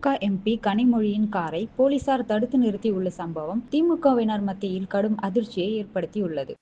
திமுக MP கனிமொழியின் காரை போலீசார் தடுத்து நிறுத்தியுள்ள சம்பவம் திமுகவினர் மத்தியில் கடும் அதிர்ச்சியை ஏற்படுத்தியுள்ளது.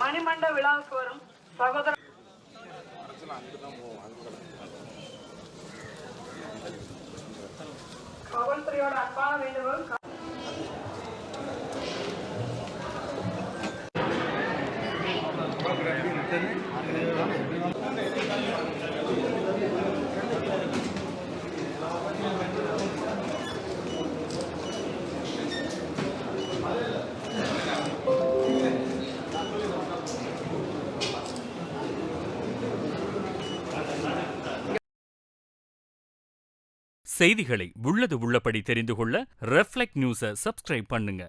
மணிமண்ட விழாவுக்கு வரும் சகோதர காவல்துறையோட அன்பான வேண்டுகோள். செய்திகளை உள்ளது உள்ளபடி தெரிந்து கொள்ள ரெஃப்ளெக்ட் நியூஸை சப்ஸ்கிரைப் பண்ணுங்க.